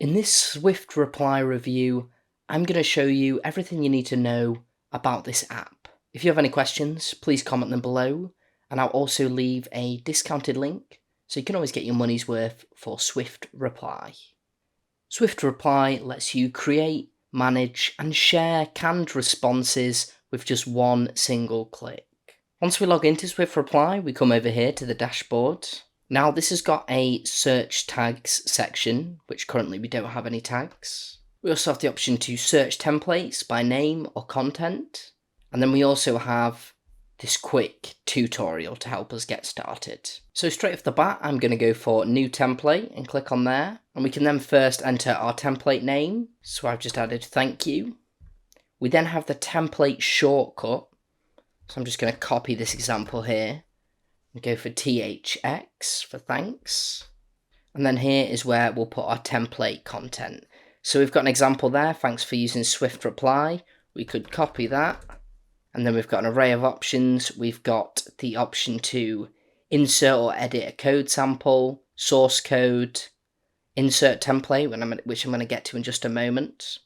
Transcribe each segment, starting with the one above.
In this Swift Reply review, I'm going to show you everything you need to know about this app. If you have any questions, please comment them below, and I'll also leave a discounted link so you can always get your money's worth for Swift Reply. Swift Reply lets you create, manage, and share canned responses with just one single click. Once we log into Swift Reply, we come over here to the dashboard. Now this has got a search tags section, which currently we don't have any tags. We also have the option to search templates by name or content. And then we also have this quick tutorial to help us get started. So straight off the bat, I'm going to go for new template and click on there. And we can then first enter our template name. So I've just added thank you. We then have the template shortcut. So I'm just going to copy this example here. And go for THX for thanks. And then here is where we'll put our template content. So we've got an example there, thanks for using Swift Reply. We could copy that. And then we've got an array of options. We've got the option to insert or edit a code sample, source code, insert template, which I'm going to get to in just a moment.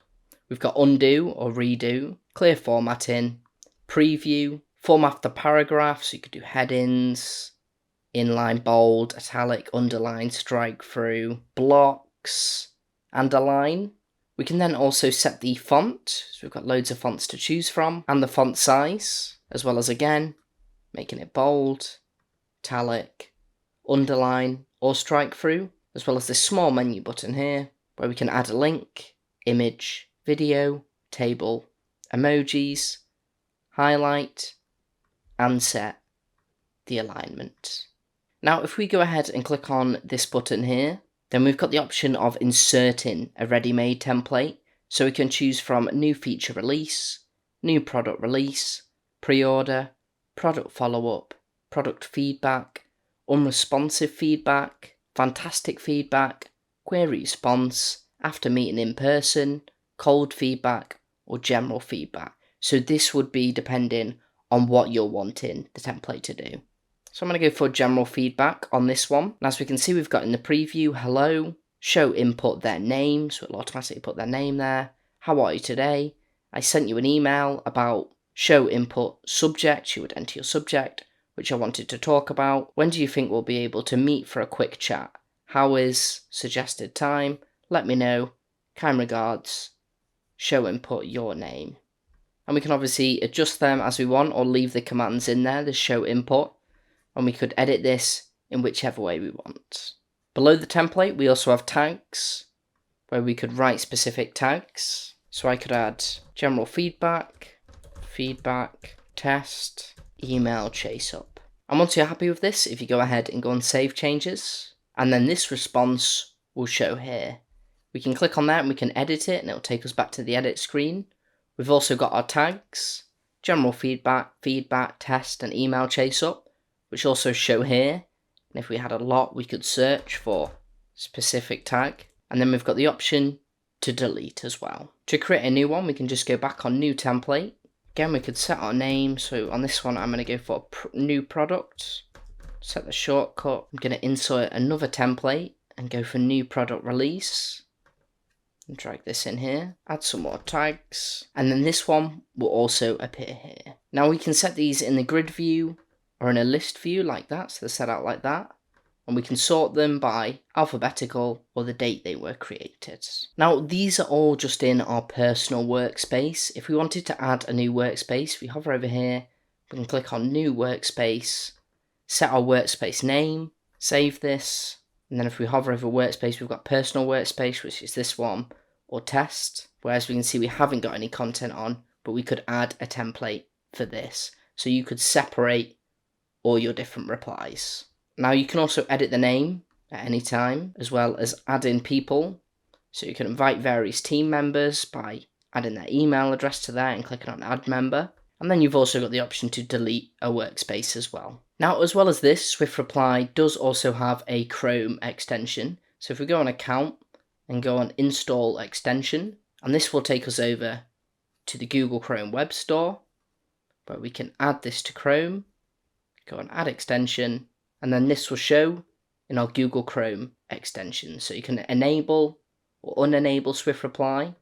We've got undo or redo, clear formatting, preview, format the paragraph, so you could do headings, inline, bold, italic, underline, strike through, blocks, and align. We can then also set the font, so we've got loads of fonts to choose from, and the font size, as well as again, making it bold, italic, underline, or strike through, as well as this small menu button here, where we can add a link, image, video, table, emojis, highlight, and set the alignment. Now if we go ahead and click on this button here, then we've got the option of inserting a ready-made template, so we can choose from new feature release, new product release, pre-order, product follow-up, product feedback, unresponsive feedback, fantastic feedback, query response, after meeting in person, cold feedback, or general feedback. So this would be depending on what you're wanting the template to do. So I'm going to go for general feedback on this one. And as we can see, we've got in the preview, hello, show input their name, so it'll automatically put their name there. How are you today? I sent you an email about show input subject, you would enter your subject, which I wanted to talk about. When do you think we'll be able to meet for a quick chat? How is suggested time? Let me know. Kind regards, show input your name. And we can obviously adjust them as we want or leave the commands in there, the show input. And we could edit this in whichever way we want. Below the template, we also have tags, where we could write specific tags. So I could add general feedback, feedback, test, email, chase up. And once you're happy with this, if you go ahead and go on save changes, and then this response will show here. We can click on that and we can edit it, and it'll take us back to the edit screen. We've also got our tags, general feedback, feedback, test, and email chase up, which also show here. And if we had a lot, we could search for specific tag. And then we've got the option to delete as well. To create a new one, we can just go back on new template. Again, we could set our name. So on this one, I'm going to go for new product. Set the shortcut. I'm going to insert another template and go for new product release. And drag this in here, add some more tags, and then this one will also appear here. Now we can set these in the grid view or in a list view like that, so they're set out like that, and we can sort them by alphabetical or the date they were created. Now these are all just in our personal workspace. If we wanted to add a new workspace, we hover over here, we can click on new workspace, set our workspace name, save this. And then if we hover over workspace, we've got personal workspace, which is this one, or test. Whereas we can see we haven't got any content on, but we could add a template for this. So you could separate all your different replies. Now you can also edit the name at any time, as well as add in people. So you can invite various team members by adding their email address to there and clicking on add member. And then you've also got the option to delete a workspace as well. Now, as well as this, Swift Reply does also have a Chrome extension. So if we go on account and go on install extension, and this will take us over to the Google Chrome Web Store, where we can add this to Chrome, go on add extension, and then this will show in our Google Chrome extension. So you can enable or unenable SwiftReply.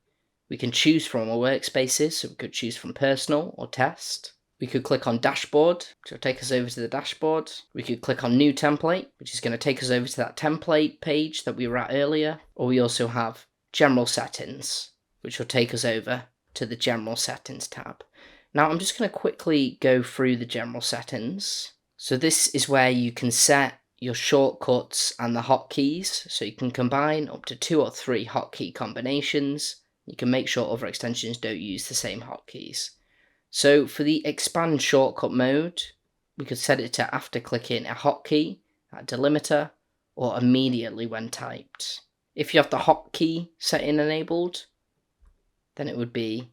We can choose from our workspaces, so we could choose from personal or test. We could click on dashboard, which will take us over to the dashboard. We could click on new template, which is going to take us over to that template page that we were at earlier. Or we also have general settings, which will take us over to the general settings tab. Now I'm just going to quickly go through the general settings. So this is where you can set your shortcuts and the hotkeys, so you can combine up to 2 or 3 hotkey combinations. You can make sure other extensions don't use the same hotkeys. So for the expand shortcut mode, we could set it to after clicking a hotkey, a delimiter, or immediately when typed. If you have the hotkey setting enabled, then it would be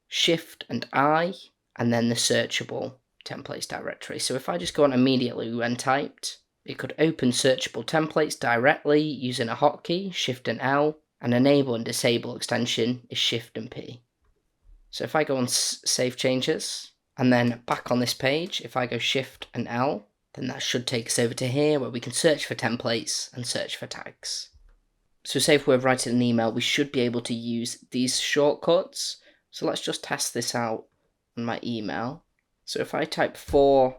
Shift and I, and then the searchable templates directory. So if I just go on immediately when typed, it could open searchable templates directly using a hotkey, Shift and L, and enable and disable extension is Shift and P. So if I go on Save Changes, and then back on this page, if I go Shift and L, then that should take us over to here where we can search for templates and search for tags. So say if we're writing an email, we should be able to use these shortcuts. So let's just test this out on my email. So if I type 4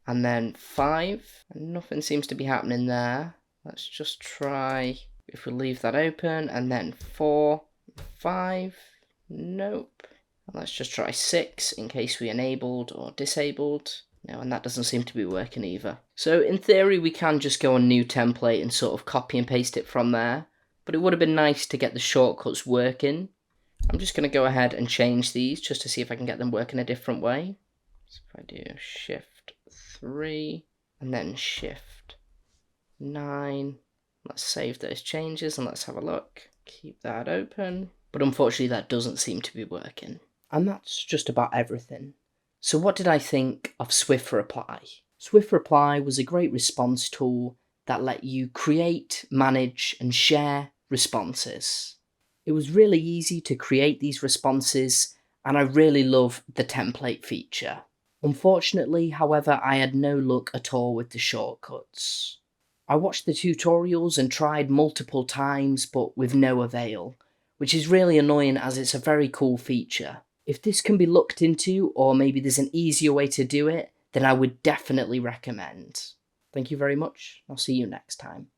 and then 5, and nothing seems to be happening there. Let's just try, if we leave that open, and then 4, 5, nope. And let's just try 6 in case we enabled or disabled. No, and that doesn't seem to be working either. So in theory, we can just go on new template and sort of copy and paste it from there. But it would have been nice to get the shortcuts working. I'm just going to go ahead and change these just to see if I can get them working a different way. So if I do Shift 3 and then Shift 9, let's save those changes and let's have a look. Keep that open. But unfortunately, that doesn't seem to be working. And that's just about everything. So what did I think of SwiftReply? SwiftReply was a great response tool that let you create, manage, and share responses. It was really easy to create these responses, and I really love the template feature. Unfortunately, however, I had no luck at all with the shortcuts. I watched the tutorials and tried multiple times, but with no avail, which is really annoying as it's a very cool feature. If this can be looked into, or maybe there's an easier way to do it, then I would definitely recommend. Thank you very much. I'll see you next time.